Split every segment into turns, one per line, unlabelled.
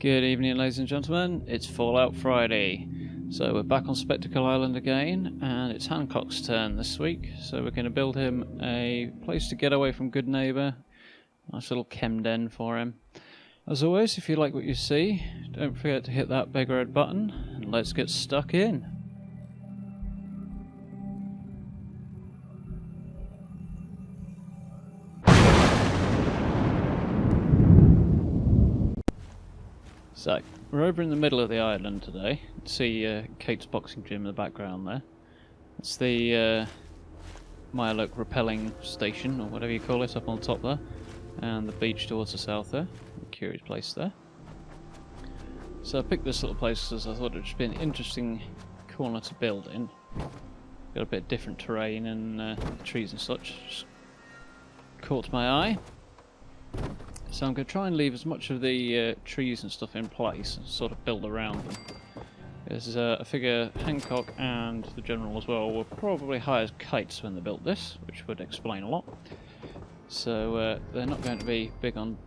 Good evening, ladies and gentlemen. It's Fallout Friday. So we're back on Spectacle Island again, and it's Hancock's turn this week. So we're going to build him a place to get away from Good Neighbour. Nice little chem den for him. As always, if you like what you see, don't forget to hit that big red button, and let's get stuck in. So, we're over in the middle of the island today. You can see Kate's boxing gym in the background there. It's the Myloke rappelling station, or whatever you call it, up on top there. And the beach towards the south there. A curious place there. So I picked this little place because I thought it would just be an interesting corner to build in. Got a bit of different terrain and trees and such. Just caught my eye. So I'm going to try and leave as much of the trees and stuff in place and sort of build around them. Because I figure Hancock and the General as well were probably high as kites when they built this, which would explain a lot. So they're not going to be big on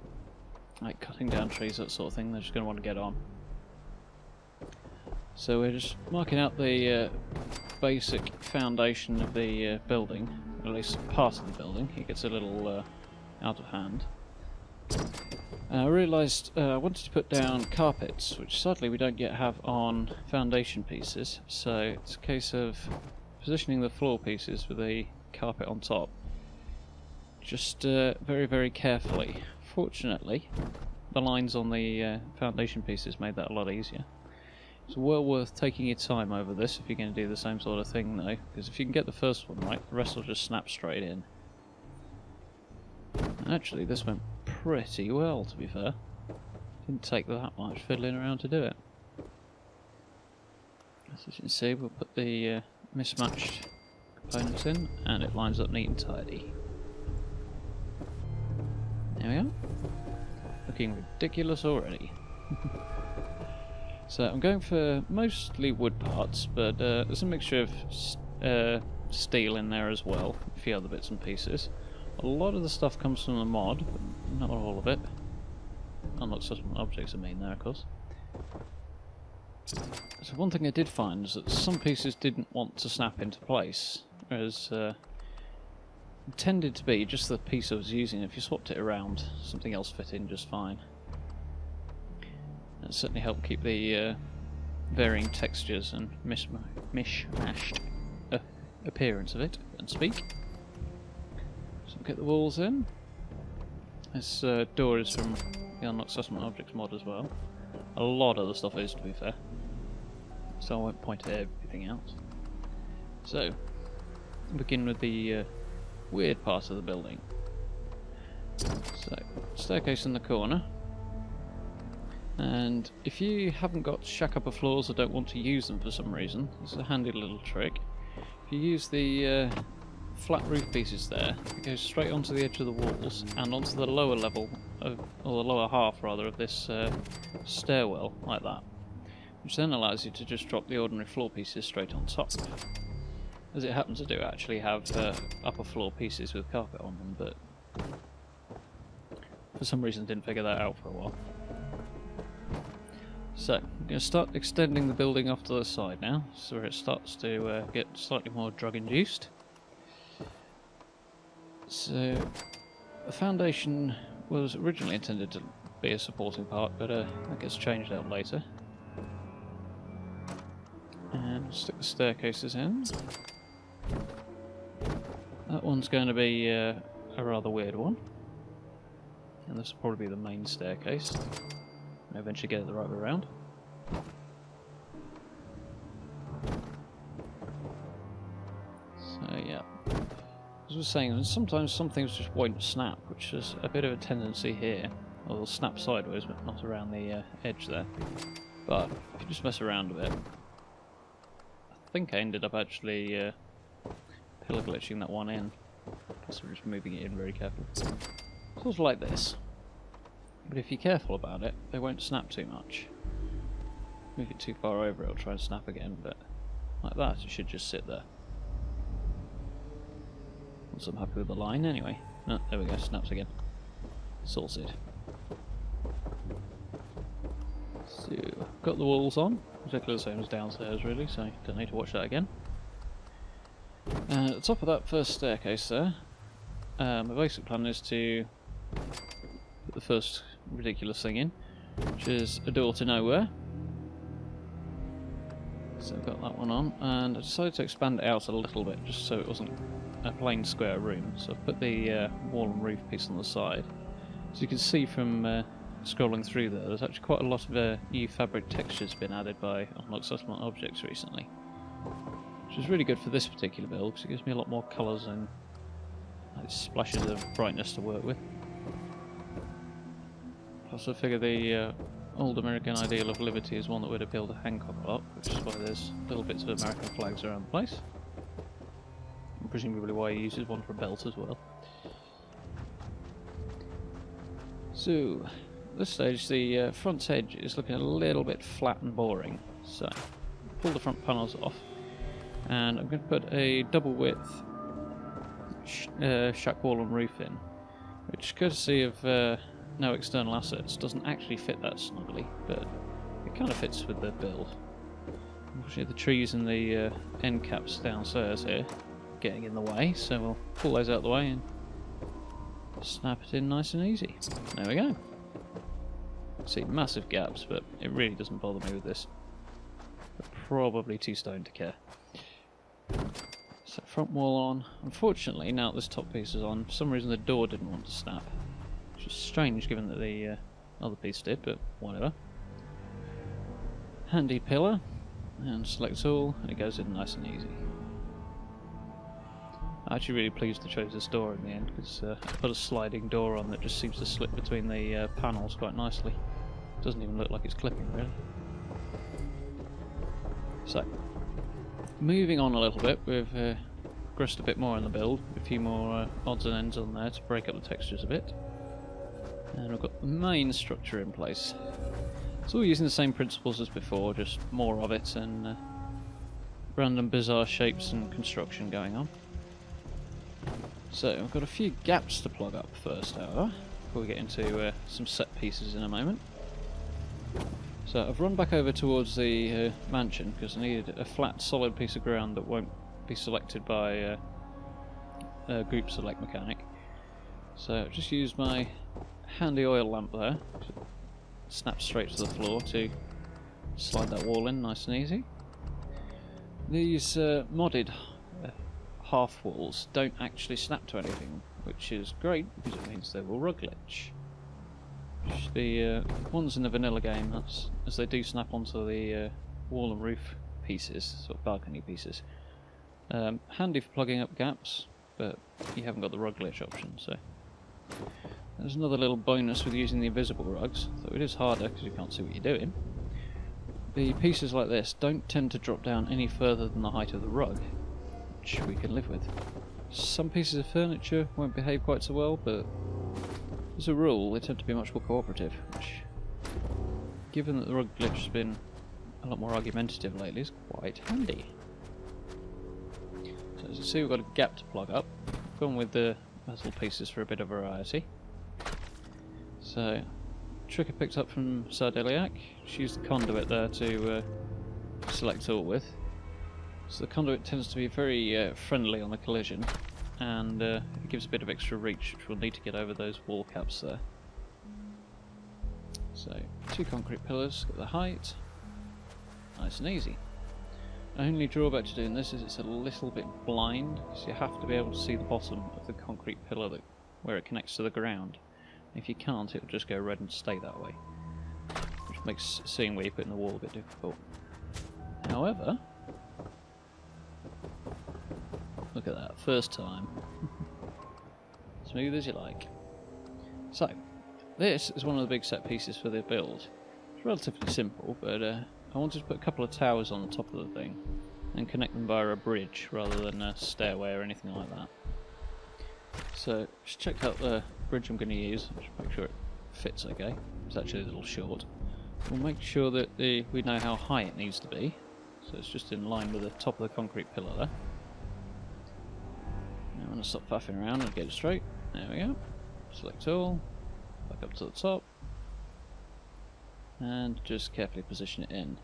like cutting down trees, that sort of thing. They're just going to want to get on. So we're just marking out the basic foundation of the building, at least part of the building. It gets a little out of hand. I realised I wanted to put down carpets, which sadly we don't yet have on foundation pieces, so it's a case of positioning the floor pieces with a carpet on top, just very, very carefully. Fortunately, the lines on the foundation pieces made that a lot easier. It's well worth taking your time over this if you're going to do the same sort of thing though, because if you can get the first one right, the rest will just snap straight in. Actually, this went pretty well, to be fair. Didn't take that much fiddling around to do it. As you can see, we'll put the mismatched components in, and it lines up neat and tidy. There we are. Looking ridiculous already. So I'm going for mostly wood parts, but there's a mixture of steel in there as well, a few other bits and pieces. A lot of the stuff comes from the mod, but not all of it. Unlock certain objects I mean there, of course. So one thing I did find is that some pieces didn't want to snap into place, whereas intended to be just the piece I was using. If you swapped it around, something else fit in just fine. That certainly helped keep the varying textures and mishmashed appearance of it, and speak. So get the walls in. This door is from the Unlock Sussman Objects mod as well. A lot of the stuff is, to be fair. So I won't point everything out. So, begin with the weird part of the building. So, staircase in the corner. And if you haven't got shack upper floors or don't want to use them for some reason, this is a handy little trick. If you use the flat roof pieces there, it goes straight onto the edge of the walls and onto the lower level of, or the lower half rather, of this stairwell, like that, which then allows you to just drop the ordinary floor pieces straight on top. As it happens, I do actually have upper floor pieces with carpet on them, but for some reason didn't figure that out for a while. So, I'm going to start extending the building off to the side now, so it starts to get slightly more drug-induced. So, the foundation was originally intended to be a supporting part, but that gets changed out later. And stick the staircases in. That one's going to be a rather weird one. And this will probably be the main staircase. And eventually get it the right way around. So, yeah. As I was saying, sometimes some things just won't snap, which is a bit of a tendency here. Or they'll snap sideways, but not around the edge there. But if you just mess around a bit, I think I ended up actually pillar glitching that one in. So we're just moving it in very carefully. Sort of like this. But if you're careful about it, they won't snap too much. Move it too far over, it'll try and snap again, but like that, it should just sit there. Once I'm happy with the line anyway. Oh, there we go, snaps again. Sorted. got the walls on, exactly the same as downstairs really, so don't need to watch that again. At the top of that first staircase there, my basic plan is to put the first ridiculous thing in, which is a door to nowhere. So I've got that one on, and I decided to expand it out a little bit, just so it wasn't a plain square room. So I've put the wall and roof piece on the side. As you can see from scrolling through there, there's actually quite a lot of new fabric textures been added by Unlocked Settlement objects recently, which is really good for this particular build because it gives me a lot more colours and splashes of brightness to work with. Plus I figure the old American ideal of liberty is one that would appeal to Hancock a lot, which is why there's little bits of American flags around the place. And presumably why he uses one for a belt as well. So, at this stage the front edge is looking a little bit flat and boring, so pull the front panels off, and I'm going to put a double width shack wall and roof in, which, courtesy of no external assets, doesn't actually fit that snugly, but it kind of fits with the build. Unfortunately the trees and the end caps downstairs here are getting in the way, so we'll pull those out of the way and snap it in nice and easy. There we go. See, massive gaps, but it really doesn't bother me with this. We're probably too stoned to care. So front wall on. Unfortunately, now that this top piece is on, for some reason the door didn't want to snap. Which is strange given that the other piece did, but whatever. Handy pillar, and select all, and it goes in nice and easy. I'm actually really pleased I chose this door in the end, because I put a sliding door on that just seems to slip between the panels quite nicely. Doesn't even look like it's clipping really. So, moving on a little bit, we've progressed a bit more in the build, a few more odds and ends on there to break up the textures a bit. And we've got the main structure in place. It's all using the same principles as before, just more of it and random bizarre shapes and construction going on. So I've got a few gaps to plug up first, however, before we get into some set pieces in a moment. So I've run back over towards the mansion because I needed a flat, solid piece of ground that won't be selected by a group select mechanic. So I've just used my handy oil lamp there, snaps straight to the floor to slide that wall in nice and easy. These modded half walls don't actually snap to anything, which is great because it means they will rug glitch. The ones in the vanilla game, that's as they do snap onto the wall and roof pieces, sort of balcony pieces. Handy for plugging up gaps, but you haven't got the rug glitch option, so there's another little bonus with using the invisible rugs, though it is harder because you can't see what you're doing. The pieces like this don't tend to drop down any further than the height of the rug, which we can live with. Some pieces of furniture won't behave quite so well, but as a rule they tend to be much more cooperative, which, given that the rug glitch has been a lot more argumentative lately, is quite handy. So as you see, we've got a gap to plug up. I've gone with the metal pieces for a bit of variety. So, trick I picked up from Sardeliac, just use the conduit there to select all with. So the conduit tends to be very friendly on the collision, and it gives a bit of extra reach, which we'll need to get over those wall caps there. So, 2 concrete pillars, get the height, nice and easy. The only drawback to doing this is it's a little bit blind, because you have to be able to see the bottom of the concrete pillar where it connects to the ground. If you can't, it'll just go red and stay that way, which makes seeing where you put in the wall a bit difficult. However, look at that, first time. Smooth as you like. So, this is one of the big set pieces for the build. It's relatively simple, but I wanted to put a couple of towers on the top of the thing and connect them via a bridge rather than a stairway or anything like that. So, just check out the bridge I'm going to use, just make sure it fits okay. It's actually a little short. We'll make sure that we know how high it needs to be, so it's just in line with the top of the concrete pillar there. Now I'm going to stop faffing around and get it straight. There we go. Select all, back up to the top. and just carefully position it in.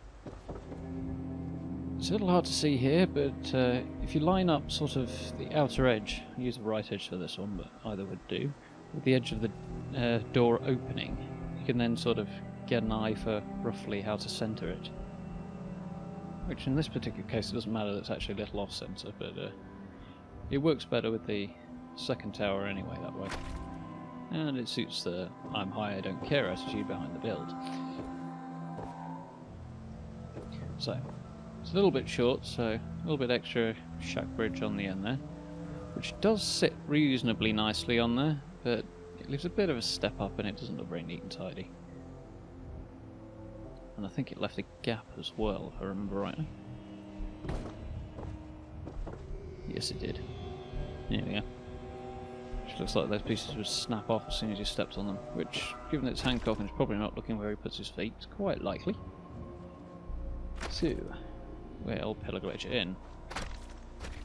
It's a little hard to see here, but if you line up sort of the outer edge, I use the right edge for this one, but either would do, with the edge of the door opening, you can then sort of get an eye for roughly how to centre it. Which in this particular case it doesn't matter that it's actually a little off centre, but it works better with the second tower anyway that way. And it suits the I'm high, I don't care attitude behind the build. So, it's a little bit short, so a little bit extra shack bridge on the end there, which does sit reasonably nicely on there, but it leaves a bit of a step up and it doesn't look very neat and tidy. And I think it left a gap as well, if I remember rightly. Yes, it did. There we go. Which looks like those pieces would snap off as soon as you stepped on them, which, given that it's Hancock and it's probably not looking where he puts his feet, is quite likely. So, we'll pillar glitch it in.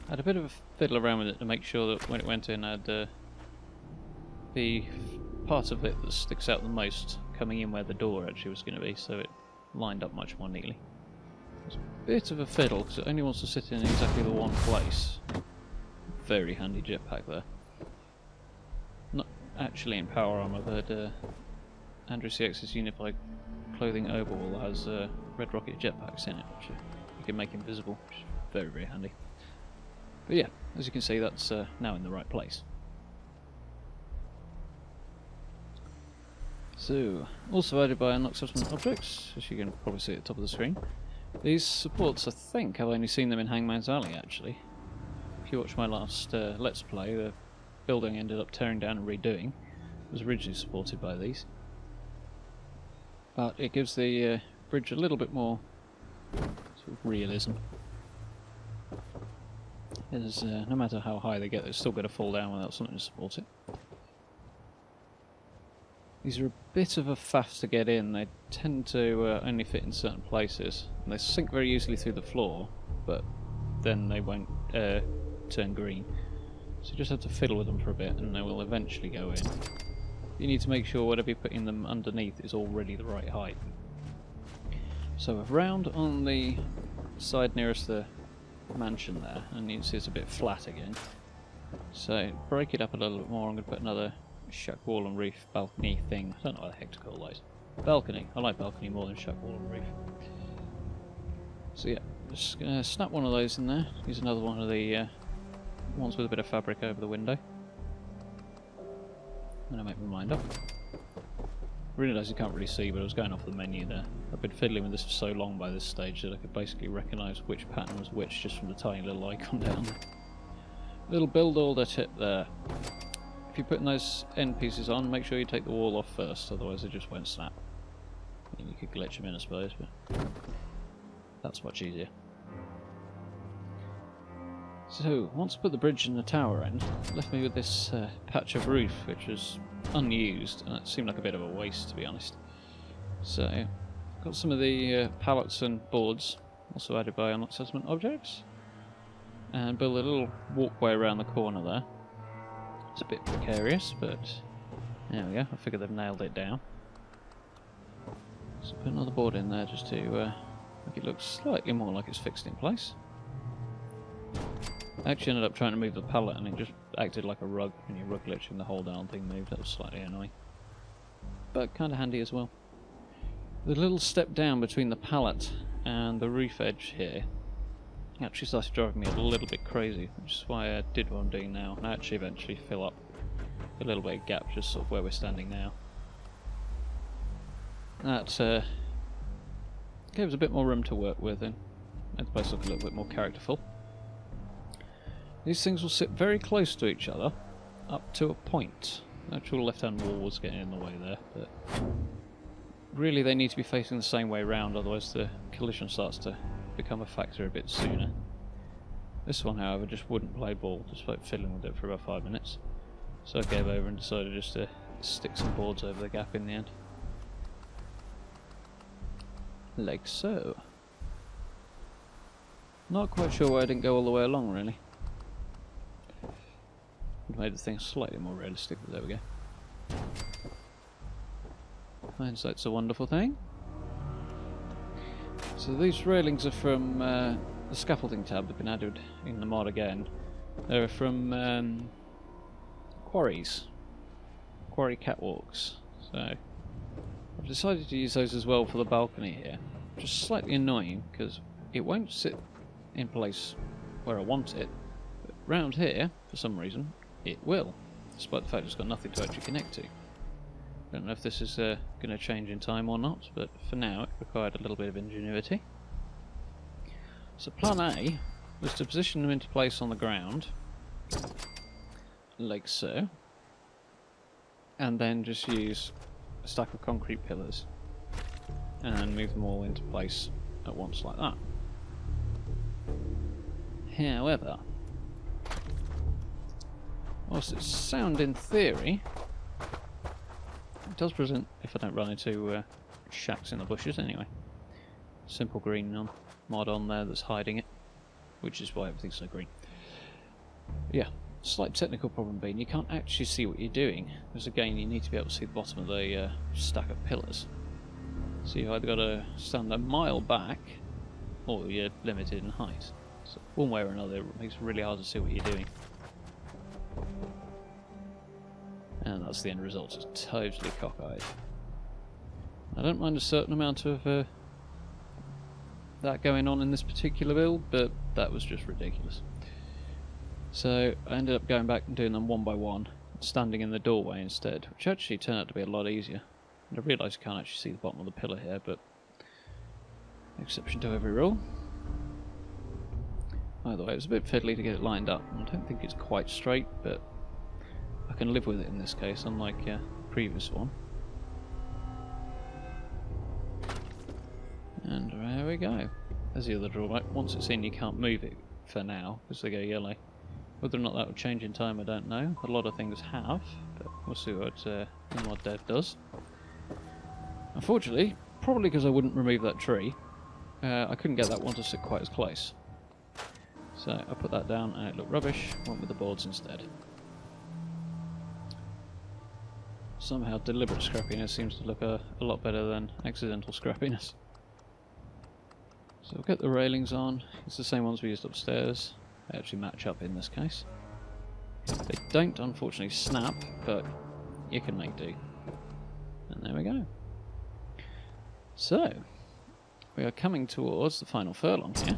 I had a bit of a fiddle around with it to make sure that when it went in, I had the part of it that sticks out the most coming in where the door actually was going to be, so it lined up much more neatly. It's a bit of a fiddle because it only wants to sit in exactly the one place. Very handy jetpack there. Not actually in power armor, but Andrew CX's unified clothing overhaul has red rocket jetpacks in it, which you can make invisible, which is very, very handy. But yeah, as you can see, that's now in the right place. So, also added by unlock subsequent objects, as you can probably see at the top of the screen. These supports, I think, I've only seen them in Hangman's Alley, actually. If you watch my last Let's Play, the building ended up tearing down and redoing. It was originally supported by these. But it gives the bridge a little bit more sort of realism. As, no matter how high they get, they're still going to fall down without something to support it. These are a bit of a faff to get in. They tend to only fit in certain places, and they sink very easily through the floor, but then they won't turn green. So you just have to fiddle with them for a bit, and they will eventually go in. You need to make sure whatever you're putting them underneath is already the right height. So around on the side nearest the mansion there, and you can see it's a bit flat again. So break it up a little bit more. I'm going to put another shack wall and roof balcony thing. I don't know what the heck to call those. Balcony. I like balcony more than shack wall and roof. So yeah, just going to snap one of those in there. Use another one of the ones with a bit of fabric over the window. And I make my mind up. I realise you can't really see, but I was going off the menu there. I've been fiddling with this for so long by this stage that I could basically recognise which pattern was which just from the tiny little icon down there. Little build order tip there. If you're putting those end pieces on, make sure you take the wall off first, otherwise they just won't snap. And you could glitch them in, I suppose, but that's much easier. So, once I put the bridge in the tower end, it left me with this patch of roof, which was unused, and it seemed like a bit of a waste, to be honest. So, I've got some of the pallets and boards, also added by unlock settlement objects, and build a little walkway around the corner there. It's a bit precarious, but there we go. I figure they've nailed it down. So put another board in there just to make it look slightly more like it's fixed in place. I actually ended up trying to move the pallet and it just acted like a rug, and your rug glitching the whole darn thing moved. That was slightly annoying, but kind of handy as well. The little step down between the pallet and the roof edge here actually started driving me a little bit crazy, which is why I did what I'm doing now, and I actually eventually fill up a little bit of gap just sort of where we're standing now. That gave us a bit more room to work with and made the place look a little bit more characterful. These things will sit very close to each other up to a point. The actual left hand wall was getting in the way there, but really they need to be facing the same way round, otherwise the collision starts to become a factor a bit sooner. This one, however, just wouldn't play ball, despite fiddling with it for about 5 minutes. So I gave over and decided just to stick some boards over the gap in the end. Like so. Not quite sure why I didn't go all the way along, really. Made the thing slightly more realistic, but there we go. Hindsight's a wonderful thing. So these railings are from the scaffolding tab. They've been added in the mod again. They're from quarries, quarry catwalks. So I've decided to use those as well for the balcony here. Just slightly annoying because it won't sit in place where I want it, but round here, for some reason, it will, despite the fact it's got nothing to actually connect to. Don't know if this is going to change in time or not, but for now it required a little bit of ingenuity. So plan A was to position them into place on the ground, like so, and then just use a stack of concrete pillars and move them all into place at once like that. However, whilst it's sound in theory, it does present if I don't run into shacks in the bushes anyway. Simple green mod on there that's hiding it, which is why everything's so green. Yeah, slight technical problem being you can't actually see what you're doing, because again you need to be able to see the bottom of the stack of pillars. So you've either got to stand a mile back, or you're limited in height. So one way or another it makes it really hard to see what you're doing. And that's the end result, it's totally cockeyed. I don't mind a certain amount of that going on in this particular build, but that was just ridiculous. So I ended up going back and doing them one by one, standing in the doorway instead, which actually turned out to be a lot easier. And I realised you can't actually see the bottom of the pillar here, but exception to every rule. By the way, it was a bit fiddly to get it lined up. I don't think it's quite straight, but I can live with it in this case, unlike the previous one. And there we go. There's the other drawback. Once it's in, you can't move it for now, because they go yellow. Whether or not that will change in time, I don't know. A lot of things have, but we'll see what the mod dev does. Unfortunately, probably because I wouldn't remove that tree, I couldn't get that one to sit quite as close. So I put that down and it looked rubbish, went with the boards instead. Somehow deliberate scrappiness seems to look a lot better than accidental scrappiness. So we'll get the railings on. It's the same ones we used upstairs. They actually match up in this case. They don't unfortunately snap, but you can make do. And there we go. So, we are coming towards the final furlong here.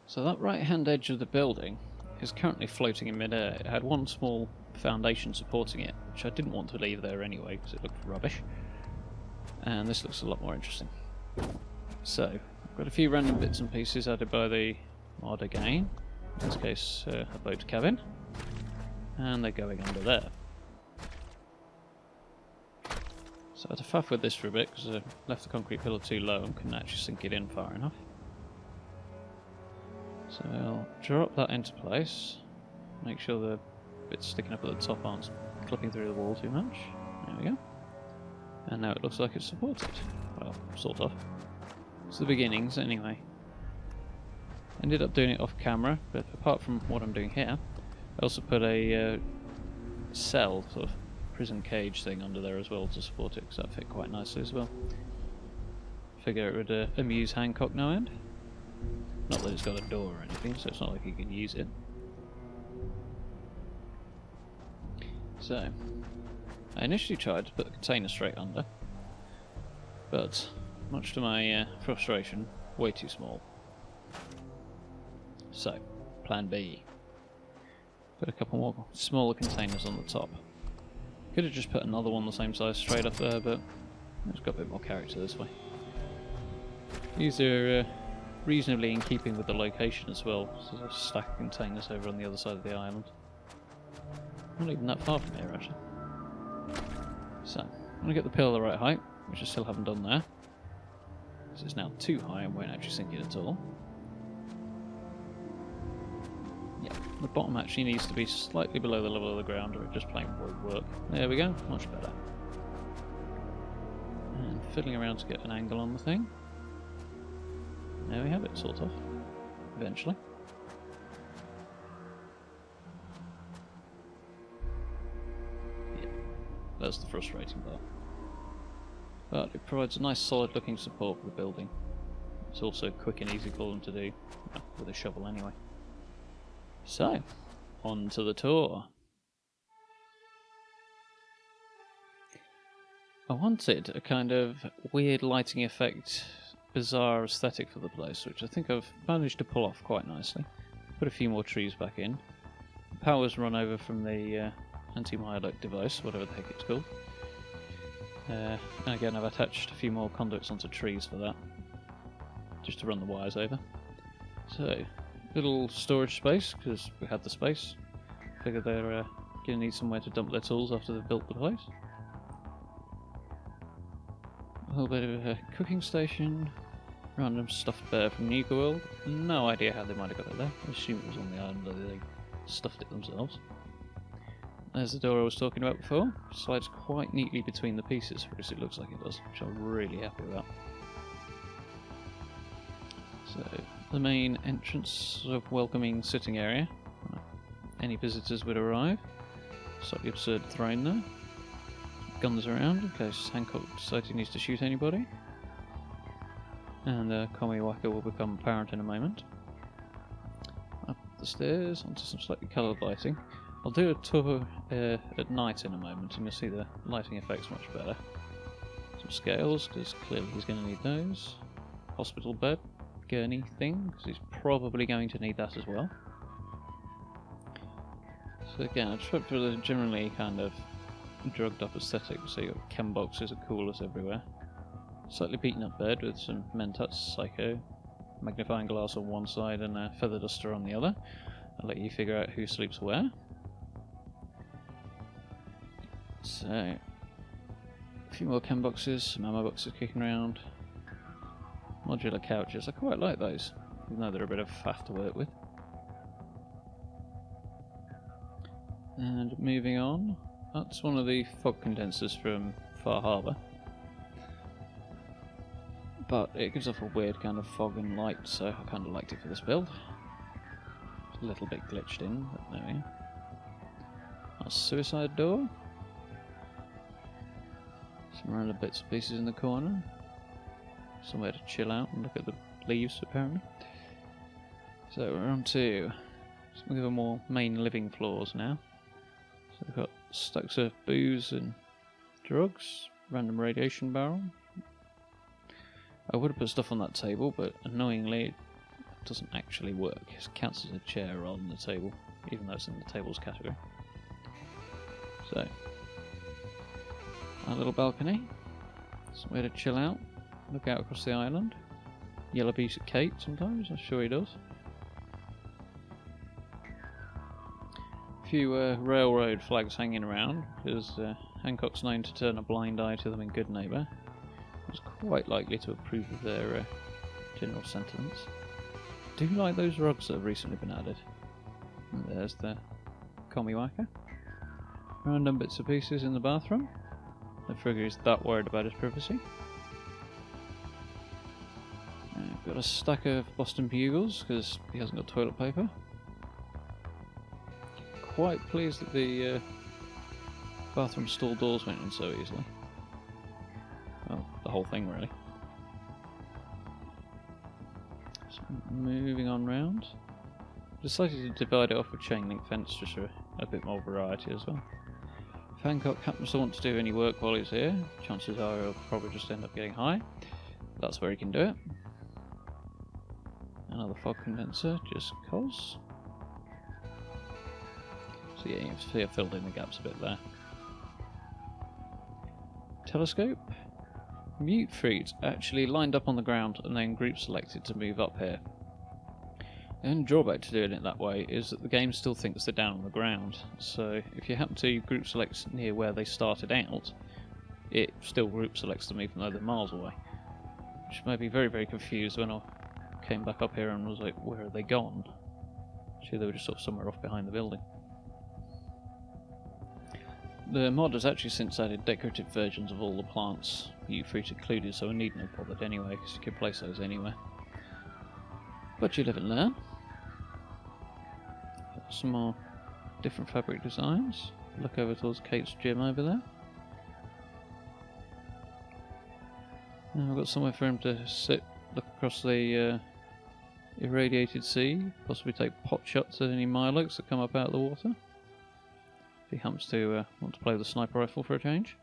So that right hand edge of the building is currently floating in midair. It had one small foundation supporting it, which I didn't want to leave there anyway because it looked rubbish. And this looks a lot more interesting. So, I've got a few random bits and pieces added by the mod again. In this case, a boat cabin. And they're going under there. So I had to faff with this for a bit because I left the concrete pillar too low and couldn't actually sink it in far enough. So I'll drop that into place. Make sure the bits sticking up at the top aren't clipping through the wall too much. There we go. And now it looks like it's supported. Well, sort of. It's the beginnings anyway. Ended up doing it off camera, but apart from what I'm doing here, I also put a cell, sort of prison cage thing under there as well to support it, because that fit quite nicely as well. Figure it would amuse Hancock no end. Not that it's got a door or anything, so it's not like you can use it. So, I initially tried to put the container straight under, but much to my frustration, way too small. So, plan B. Put a couple more smaller containers on the top. Could have just put another one the same size straight up there, but it's got a bit more character this way. These are reasonably in keeping with the location as well. So there's a stack of containers over on the other side of the island. Not even that far from here actually. So, I'm going to get the pillar the right height, which I still haven't done there. Because it's now too high and won't actually sink it at all. Yeah, the bottom actually needs to be slightly below the level of the ground or it just plain won't work. There we go, much better. And fiddling around to get an angle on the thing. There we have it, sort of. Eventually. Yeah, that's the frustrating part. But it provides a nice solid looking support for the building. It's also quick and easy for them to do with a shovel anyway. So, on to the tour. I wanted a kind of weird lighting effect, bizarre aesthetic for the place, which I think I've managed to pull off quite nicely. Put a few more trees back in. Power's run over from the anti-Milo device, whatever the heck it's called. And again, I've attached a few more conduits onto trees for that, just to run the wires over. So, little storage space, because we had the space. Figure they're going to need somewhere to dump their tools after they've built the place. A little bit of a cooking station. Random stuffed bear from Nuka World. No idea how they might have got it there. I assume it was on the island, or they stuffed it themselves. There's the door I was talking about before. Slides quite neatly between the pieces, for as it looks like it does, which I'm really happy about. So, the main entrance, sort of welcoming sitting area. Any visitors would arrive. Slightly absurd throne there. Guns around in case Hancock decides he needs to shoot anybody. And Komiwaka will become apparent in a moment. Up the stairs onto some slightly coloured lighting. I'll do a tour at night in a moment and you'll see the lighting effects much better. Some scales, because clearly he's going to need those. Hospital bed, gurney thing, because he's probably going to need that as well. So again, I just went for the generally kind of drugged up aesthetic, so you've got chem boxes and coolers everywhere. Slightly beaten up bed with some Mentats, Psycho, magnifying glass on one side and a feather duster on the other. I'll let you figure out who sleeps where. So, a few more chem boxes, some ammo boxes kicking around. Modular couches, I quite like those, even though they're a bit of faff to work with. And moving on, that's one of the fog condensers from Far Harbour. But it gives off a weird kind of fog and light, so I kind of liked it for this build. It's a little bit glitched in, but there we go. Our suicide door. Some random bits and pieces in the corner. Somewhere to chill out and look at the leaves, apparently. So we're on to some of the more main living floors now. So we've got stacks of booze and drugs, random radiation barrel. I would have put stuff on that table, but annoyingly it doesn't actually work. It counts as a chair rather than a table, even though it's in the tables category. So, our little balcony, somewhere to chill out, look out across the island. Yellow piece at Kate sometimes, I'm sure he does. A few railroad flags hanging around, because Hancock's known to turn a blind eye to them in Good Neighbour. Was quite likely to approve of their general sentiments. Do like those rugs that have recently been added. And there's the Komiwaka. Random bits and pieces in the bathroom. I figure he's that worried about his privacy. Got a stack of Boston Bugles because he hasn't got toilet paper. Quite pleased that the bathroom stall doors went in so easily. Well, the whole thing really. So moving on round. Decided to divide it off with chain link fence just for a bit more variety as well. If Hancock happens to want to do any work while he's here, chances are he'll probably just end up getting high. That's where he can do it. Another fog condenser, just cause. So yeah, you can see I filled in the gaps a bit there. Telescope. Mute fruit actually lined up on the ground and then group selected to move up here. The only drawback to doing it that way is that the game still thinks they're down on the ground, so if you happen to group select near where they started out, it still group selects them even though they're miles away. Which made me very, very confused when I came back up here and was like, where are they gone? Actually they were just sort of somewhere off behind the building. The mod has actually since added decorative versions of all the plants, mute fruit included, so I need no bothered anyway, because you can place those anywhere. But you live and learn. Some more different fabric designs. Look over towards Kate's gym over there. And we've got somewhere for him to sit look across the irradiated sea, possibly take pot shots at any Miloks that come up out of the water. If he happens to want to play with a sniper rifle for a change.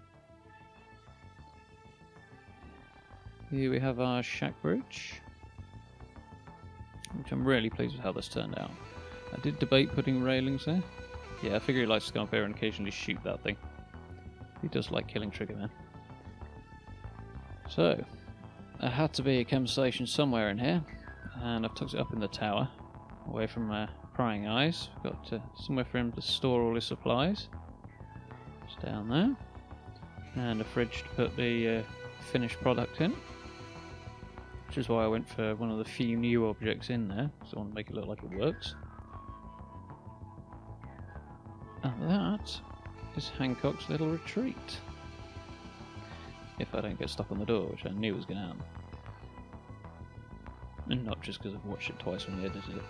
Here we have our shack bridge, which I'm really pleased with how this turned out. I did debate putting railings there. Yeah, I figure he likes to come up here and occasionally shoot that thing. He does like killing Triggerman. So, there had to be a chem station somewhere in here, and I've tucked it up in the tower, away from prying eyes. We've got somewhere for him to store all his supplies. It's down there. And a fridge to put the finished product in. Which is why I went for one of the few new objects in there, because I want to make it look like it works. And that is Hancock's little retreat. If I don't get stuck on the door, which I knew was going to happen. And not just because I've watched it twice when I edited it.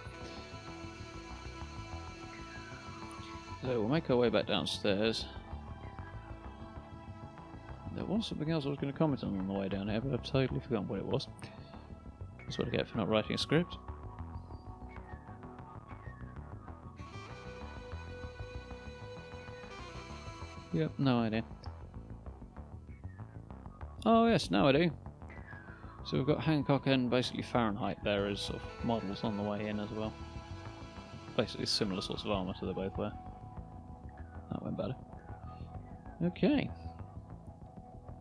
So we'll make our way back downstairs. There was something else I was going to comment on the way down here, but I've totally forgotten what it was. That's what I get for not writing a script. Yep, no idea. Oh yes, now I do. So we've got Hancock and basically Fahrenheit there as sort of models on the way in as well. Basically similar sorts of armour to they both wear. That went better. Okay.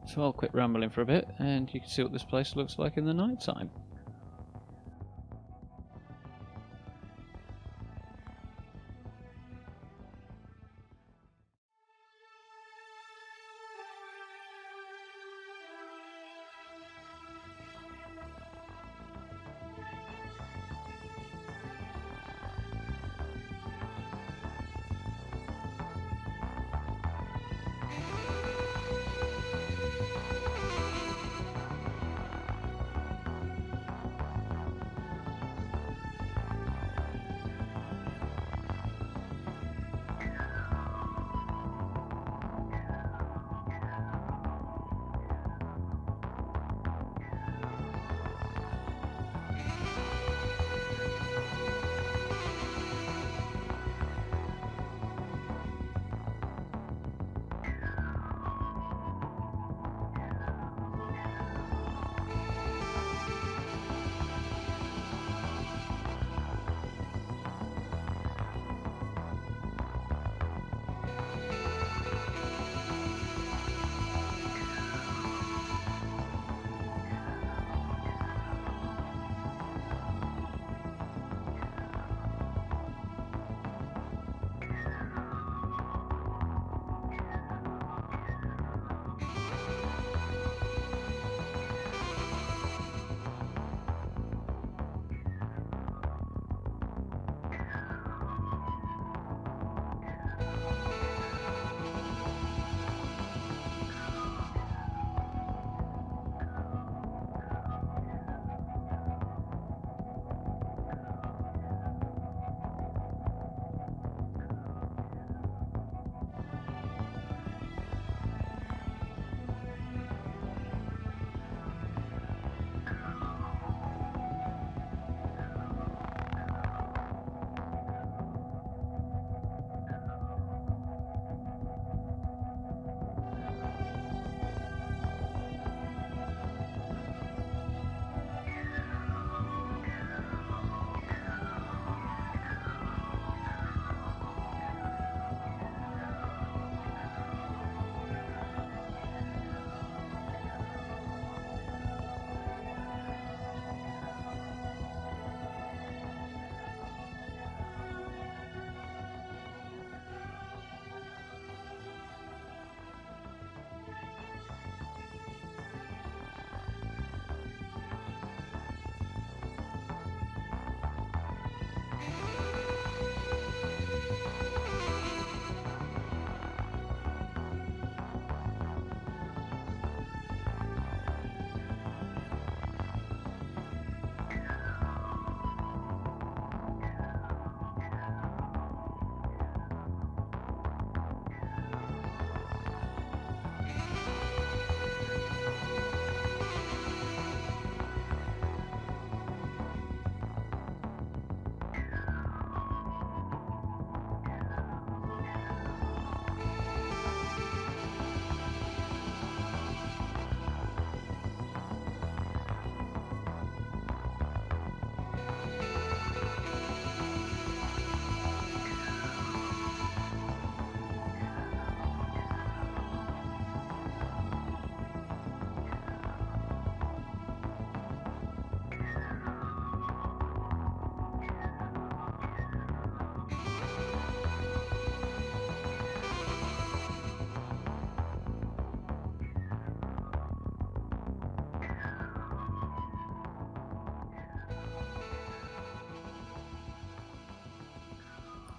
So I'll quit rambling for a bit and you can see what this place looks like in the night time.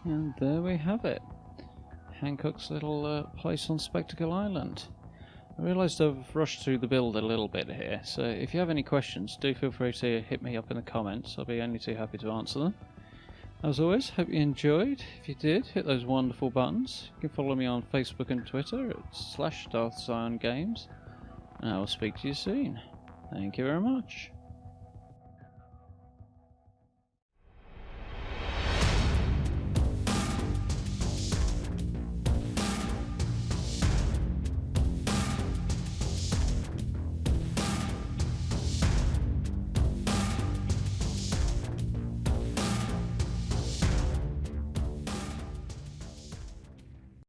And there we have it. Hancock's little place on Spectacle Island. I realised I've rushed through the build a little bit here, so if you have any questions, do feel free to hit me up in the comments. I'll be only too happy to answer them. As always, hope you enjoyed. If you did, hit those wonderful buttons. You can follow me on Facebook and Twitter at /DarthXionGames. And I will speak to you soon. Thank you very much.